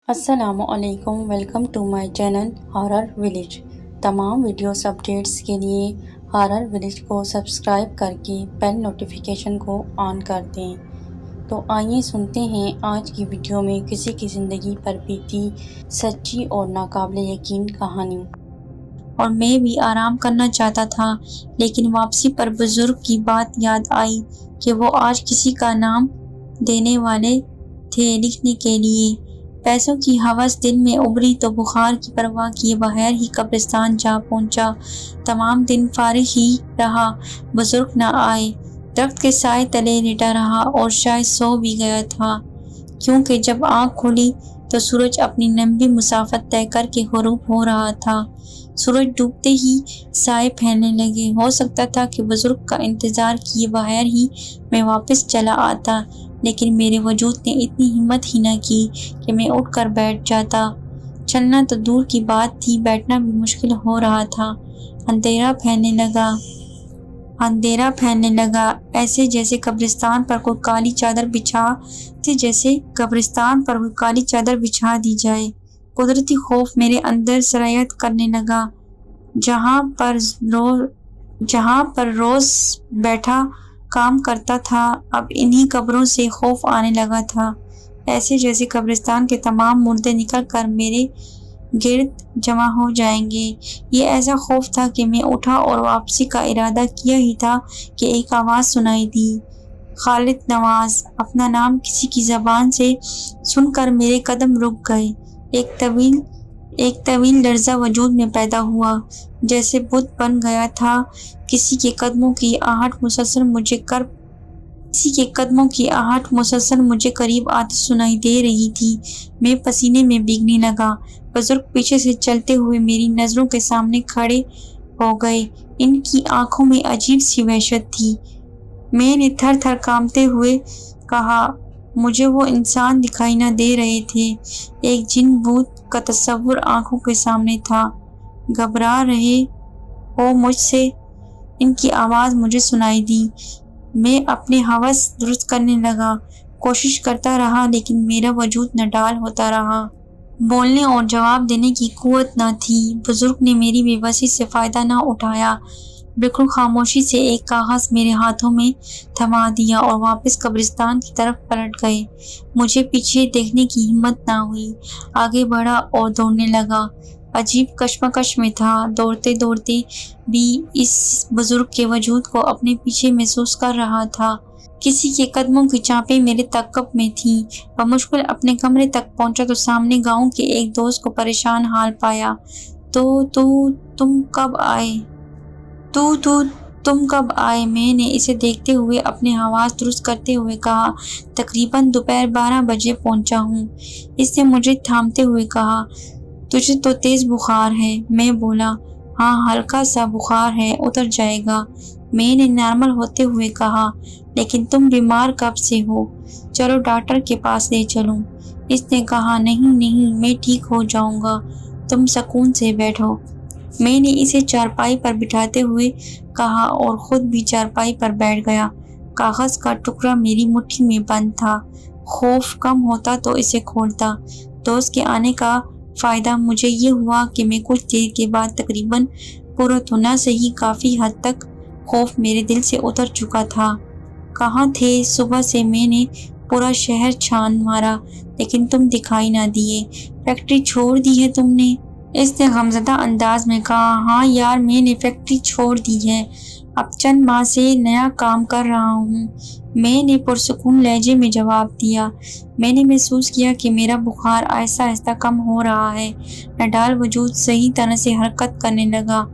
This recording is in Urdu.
السلام علیکم، welcome to my channel horror village. تمام ویڈیوز اپڈیٹس کے لیے ہارر ولیج کو سبسکرائب کر کے بیل نوٹیفیکیشن کو آن کر دیں۔ تو آئیے سنتے ہیں آج کی ویڈیو میں کسی کی زندگی پر بیتی سچی اور ناقابل یقین کہانی۔ اور میں بھی آرام کرنا چاہتا تھا، لیکن واپسی پر بزرگ کی بات یاد آئی کہ وہ آج کسی کا نام دینے والے تھے لکھنے کے لیے۔ پیسوں کی ہوس دل میں ابھری تو بخار کی پرواہ کیے بغیر ہی قبرستان جا پہنچا۔ تمام دن فارغ ہی رہا، بزرگ نہ آئے۔ درخت کے سائے تلے لیٹا رہا اور شاید سو بھی گیا تھا، کیونکہ جب آنکھ کھلی تو سورج اپنی لمبی مسافت طے کر کے غروب ہو رہا تھا۔ سورج ڈوبتے ہی سائے پھیلنے لگے۔ ہو سکتا تھا کہ بزرگ کا انتظار کیے بغیر ہی میں واپس چلا آتا، لیکن میرے وجود نے اتنی ہمت ہی نہ کی کہ میں اٹھ کر بیٹھ جاتا۔ چلنا تو دور کی بات تھی، بیٹھنا بھی مشکل ہو رہا تھا۔ اندھیرا پھیلنے لگا، ایسے جیسے قبرستان پر کوئی کالی چادر بچھا دی جائے۔ قدرتی خوف میرے اندر سرایت کرنے لگا۔ جہاں پر روز بیٹھا کام کرتا تھا، اب انہی قبروں سے خوف آنے لگا تھا، ایسے جیسے قبرستان کے تمام مردے نکل کر میرے گرد جمع ہو جائیں گے۔ یہ ایسا خوف تھا کہ میں اٹھا اور واپسی کا ارادہ کیا ہی تھا کہ ایک آواز سنائی دی، خالد نواز۔ اپنا نام کسی کی زبان سے سن کر میرے قدم رک گئے۔ ایک طویل لرزہ وجود میں پیدا ہوا، جیسے بت بن گیا تھا۔ کسی کے قدموں کی آہٹ مسلسل مجھے قریب آتی سنائی دے رہی تھی۔ میں پسینے میں بھیگنے لگا۔ بزرگ پیچھے سے چلتے ہوئے میری نظروں کے سامنے کھڑے ہو گئے۔ ان کی آنکھوں میں عجیب سی وحشت تھی۔ میں نے تھر تھر کانپتے ہوئے کہا، مجھے وہ انسان دکھائی نہ دے رہے تھے، ایک جن بھوت کا تصور آنکھوں کے سامنے تھا۔ گھبرا رہے ہو مجھ سے؟ ان کی آواز مجھے سنائی دی۔ میں اپنے ہوس درست کرنے لگا، کوشش کرتا رہا، لیکن میرا وجود نڈال ہوتا رہا۔ بولنے اور جواب دینے کی قوت نہ تھی۔ بزرگ نے میری بے بسی سے فائدہ نہ اٹھایا، بالکل خاموشی سے ایک کاغذ میرے ہاتھوں میں تھما دیا اور واپس قبرستان کی طرف پلٹ گئے۔ مجھے پیچھے دیکھنے کی ہمت نہ ہوئی، آگے بڑھا اور دوڑنے لگا۔ عجیب کشمکش میں تھا، دوڑتے دوڑتے بھی اس بزرگ کے وجود کو اپنے پیچھے محسوس کر رہا تھا۔ کسی کے قدموں کی چانپیں میرے تعقب میں تھیں۔ بمشکل اپنے کمرے تک پہنچا تو سامنے گاؤں کے ایک دوست کو پریشان حال پایا۔ تم کب آئے؟ میں نے اسے دیکھتے ہوئے اپنے حواس درست کرتے ہوئے کہا، تقریباً دوپہر 12 بجے پہنچا ہوں۔ اس نے مجھے تھامتے ہوئے کہا، تجھے تو تیز بخار ہے۔ میں بولا، ہاں ہلکا سا بخار ہے، اتر جائے گا۔ میں نے نارمل ہوتے ہوئے کہا، لیکن تم بیمار کب سے ہو؟ چلو ڈاکٹر کے پاس لے چلوں۔ اس نے کہا، نہیں، میں ٹھیک ہو جاؤں گا، تم سکون سے بیٹھو۔ میں نے اسے چارپائی پر بٹھاتے ہوئے کہا اور خود بھی چارپائی پر بیٹھ گیا۔ کاغذ کا ٹکڑا میری مٹھی میں بند تھا، خوف کم ہوتا تو اسے کھولتا۔ دوست کے آنے کا فائدہ مجھے یہ ہوا کہ میں کچھ دیر کے بعد تقریباً پورا تو نہ صحیح کافی حد تک خوف میرے دل سے اتر چکا تھا۔ کہاں تھے؟ صبح سے میں نے پورا شہر چھان مارا، لیکن تم دکھائی نہ دیے۔ فیکٹری چھوڑ دی ہے تم نے؟ اس نے غمزدہ انداز میں کہا، ہاں یار، میں نے فیکٹری چھوڑ دی ہے، اب چند ماہ سے نیا کام کر رہا ہوں۔ میں نے پرسکون لہجے میں جواب دیا۔ میں نے محسوس کیا کہ میرا بخار آہستہ آہستہ کم ہو رہا ہے، نڈال وجود صحیح طرح سے حرکت کرنے لگا۔